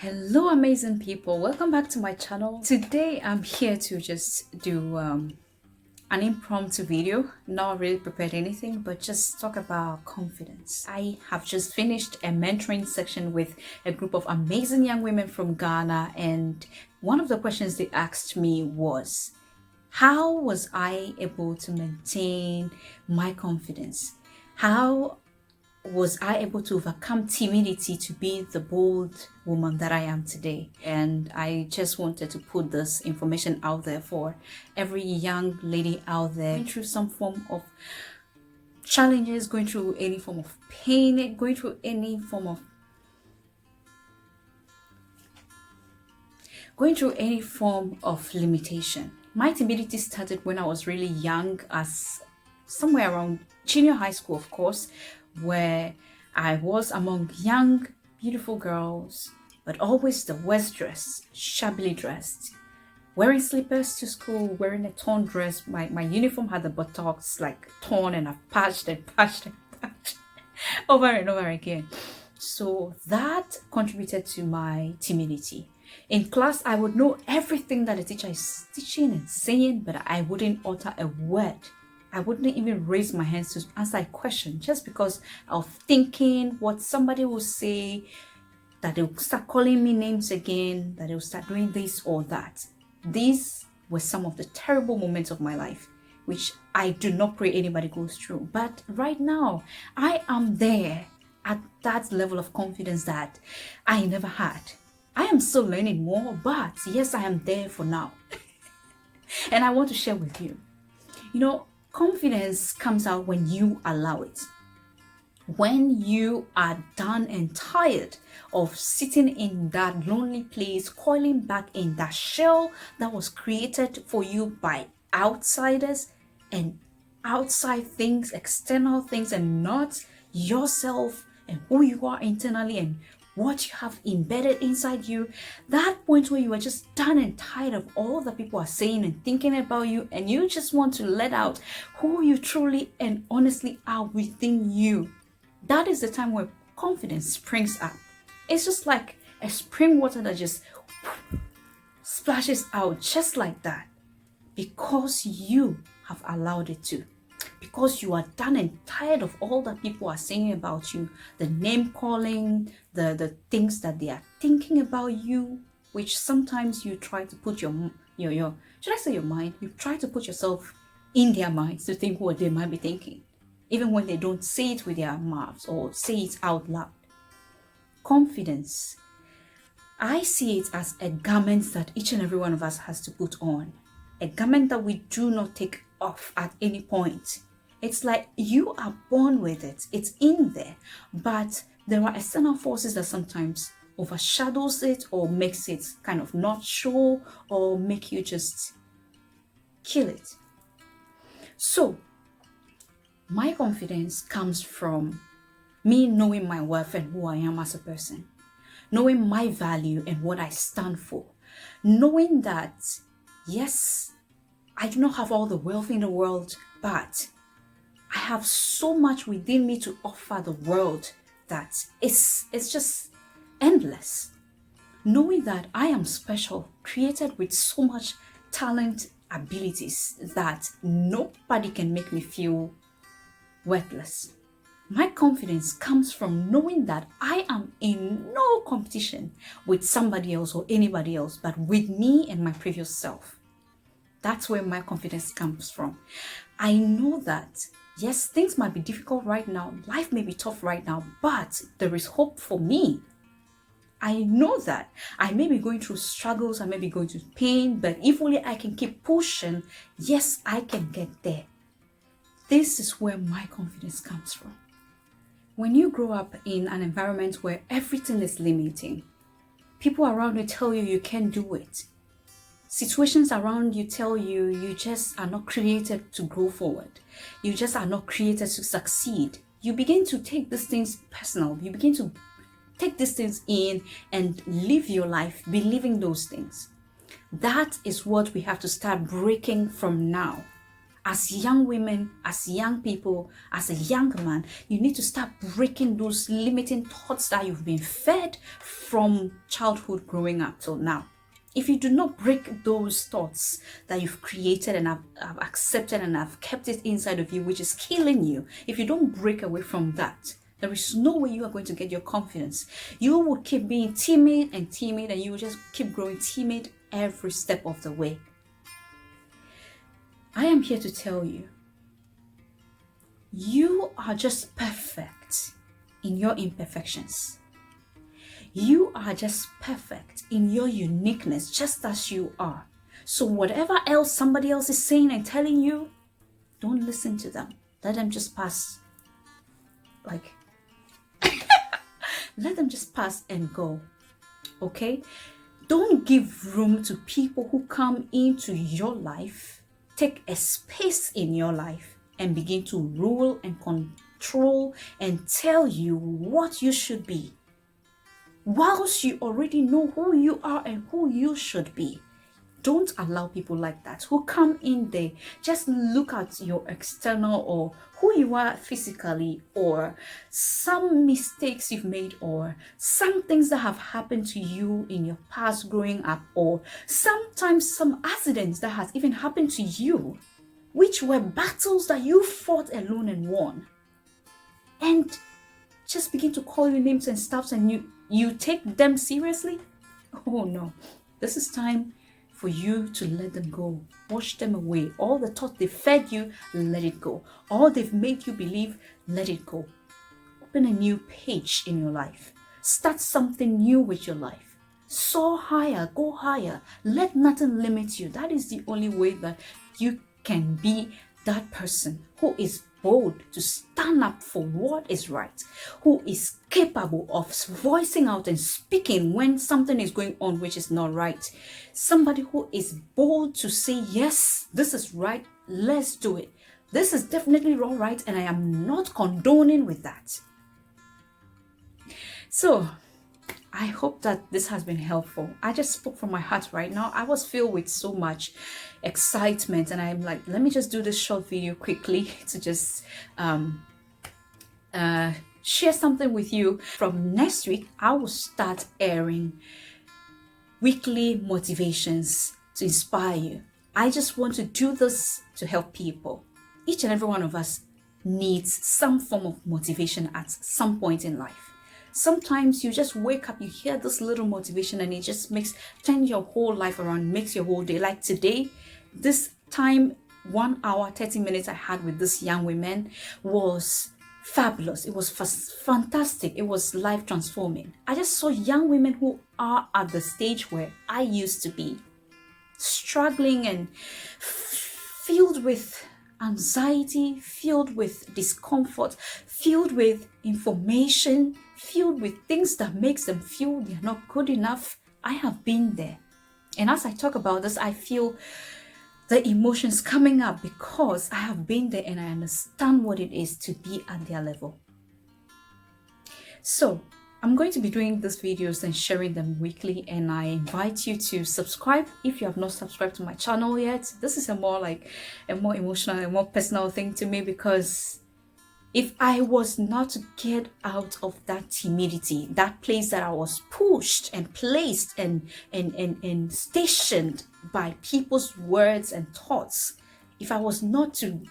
Hello amazing people, welcome back to my channel. Today I'm here to just do an impromptu video, not really prepared anything, but just talk about confidence. I have just finished a mentoring section with a group of amazing young women from Ghana, and one of the questions they asked me was, how was I able to maintain my confidence? How was I able to overcome timidity to be the bold woman that I am today? And I just wanted to put this information out there for every young lady out there going through some form of challenges, going through any form of pain, going through any form of limitation. My timidity started when I was really young, as somewhere around junior high school, of course, where I was among young, beautiful girls, but always the worst dressed, shabbily dressed, wearing slippers to school, wearing a torn dress. My uniform had the buttocks like torn, and I've patched and patched and patched over and over again. So that contributed to my timidity. In class, I would know everything that the teacher is teaching and saying, but I wouldn't utter a word. I wouldn't even raise my hands to answer a question just because of thinking what somebody will say, that they will start calling me names again, that they will start doing this or that. These were some of the terrible moments of my life, which I do not pray anybody goes through. But right now, I am there at that level of confidence that I never had. I am still learning more, but yes, I am there for now. And I want to share with you. Confidence comes out when you allow it. When you are done and tired of sitting in that lonely place, coiling back in that shell that was created for you by outsiders and outside things, external things, and not yourself and who you are internally and what you have embedded inside you, that point where you are just done and tired of all that people are saying and thinking about you, and you just want to let out who you truly and honestly are within you. That is the time where confidence springs up. It's just like a spring water that just splashes out just like that, because you have allowed it to. Because you are done and tired of all that people are saying about you, the name calling, the things that they are thinking about you, which sometimes you try to put your should I say your mind? You try to put yourself in their minds to think what they might be thinking, even when they don't say it with their mouths or say it out loud. Confidence, I see it as a garment that each and every one of us has to put on. A garment that we do not take off at any point. It's like you are born with it. It's in there. But there are external forces that sometimes overshadows it or makes it kind of not show or make you just kill it. So my confidence comes from me knowing my worth and who I am as a person, knowing my value and what I stand for, knowing that, yes, I do not have all the wealth in the world, but I have so much within me to offer the world that it's just endless. Knowing that I am special, created with so much talent, abilities, that nobody can make me feel worthless. My confidence comes from knowing that I am in no competition with somebody else or anybody else, but with me and my previous self. That's where my confidence comes from. I know that, yes, things might be difficult right now. Life may be tough right now, but there is hope for me. I know that I may be going through struggles, I may be going through pain, but if only I can keep pushing, yes, I can get there. This is where my confidence comes from. When you grow up in an environment where everything is limiting, people around you tell you you can't do it. Situations around you tell you you just are not created to grow forward. You just are not created to succeed. You begin to take these things personal. You begin to take these things in and live your life believing those things. That is what we have to start breaking from now. As young women, as young people, as a young man, you need to start breaking those limiting thoughts that you've been fed from childhood growing up till now. If you do not break those thoughts that you've created and have accepted and have kept it inside of you, which is killing you, if you don't break away from that, there is no way you are going to get your confidence. You will keep being timid, and you will just keep growing timid every step of the way. I am here to tell you, you are just perfect in your imperfections. You are just perfect in your uniqueness, just as you are. So whatever else somebody else is saying and telling you, don't listen to them. Let them just pass. Let them just pass and go. Okay? Don't give room to people who come into your life, take a space in your life, and begin to rule and control and tell you what you should be, whilst you already know who you are and who you should be. Don't allow people like that who come in there, just look at your external or who you are physically, or some mistakes you've made, or some things that have happened to you in your past growing up, or sometimes some accidents that has even happened to you, which were battles that you fought alone and won, and just begin to call you names and stuff, and you take them seriously. Oh no, this is time for you to let them go. Wash them away. All the thoughts they fed you, let it go. All they've made you believe, let it go. Open a new page in your life. Start something new with your life. Soar higher, go higher. Let nothing limit you. That is the only way that you can be that person who is bold to stand up for what is right, who is capable of voicing out and speaking when something is going on which is not right. Somebody who is bold to say, yes, this is right, let's do it. This is definitely all right, and I am not condoning with that. So I hope that this has been helpful. I just spoke from my heart right now. I was filled with so much excitement, and I'm like, let me just do this short video quickly to just share something with you. From next week, I will start airing weekly motivations to inspire you. I just want to do this to help people. Each and every one of us needs some form of motivation at some point in life. Sometimes you just wake up, you hear this little motivation, and it just turns your whole life around, makes your whole day. Like today, this time, 1 hour, 30 minutes I had with this young woman was fabulous. It was fantastic. It was life transforming. I just saw young women who are at the stage where I used to be, struggling and filled with anxiety, filled with discomfort, filled with information, filled with things that makes them feel they're not good enough. I have been there. And as I talk about this, I feel the emotions coming up because I have been there and I understand what it is to be at their level. So I'm going to be doing these videos and sharing them weekly, and I invite you to subscribe if you have not subscribed to my channel yet. This is a more emotional and more personal thing to me, because if I was not to get out of that timidity, that place that I was pushed and placed and stationed by people's words and thoughts, if I was not to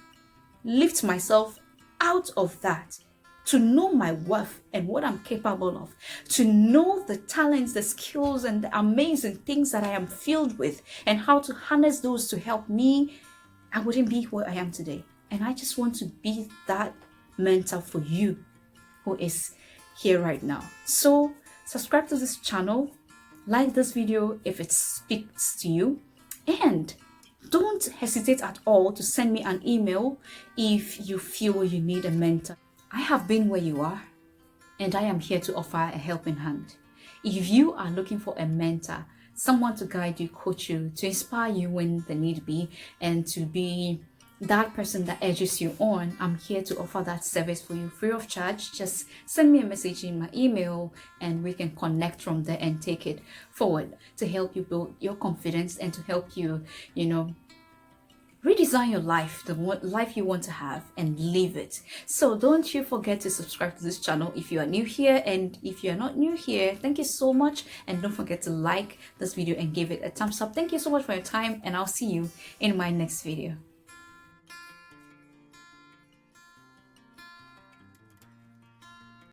lift myself out of that, to know my worth and what I'm capable of, to know the talents, the skills, and the amazing things that I am filled with, and how to harness those to help me, I wouldn't be where I am today. And I just want to be that mentor for you who is here right now. So subscribe to this channel, like this video if it speaks to you, and don't hesitate at all to send me an email if you feel you need a mentor. I have been where you are, and I am here to offer a helping hand. If you are looking for a mentor, someone to guide you, coach you, to inspire you when the need be, and to be that person that edges you on, I'm here to offer that service for you free of charge. Just send me a message in my email and we can connect from there and take it forward to help you build your confidence and to help you, redesign your life, the life you want to have, and live it. So don't you forget to subscribe to this channel if you are new here, and if you are not new here, thank you so much, and don't forget to like this video and give it a thumbs up. Thank you so much for your time, and I'll see you in my next video.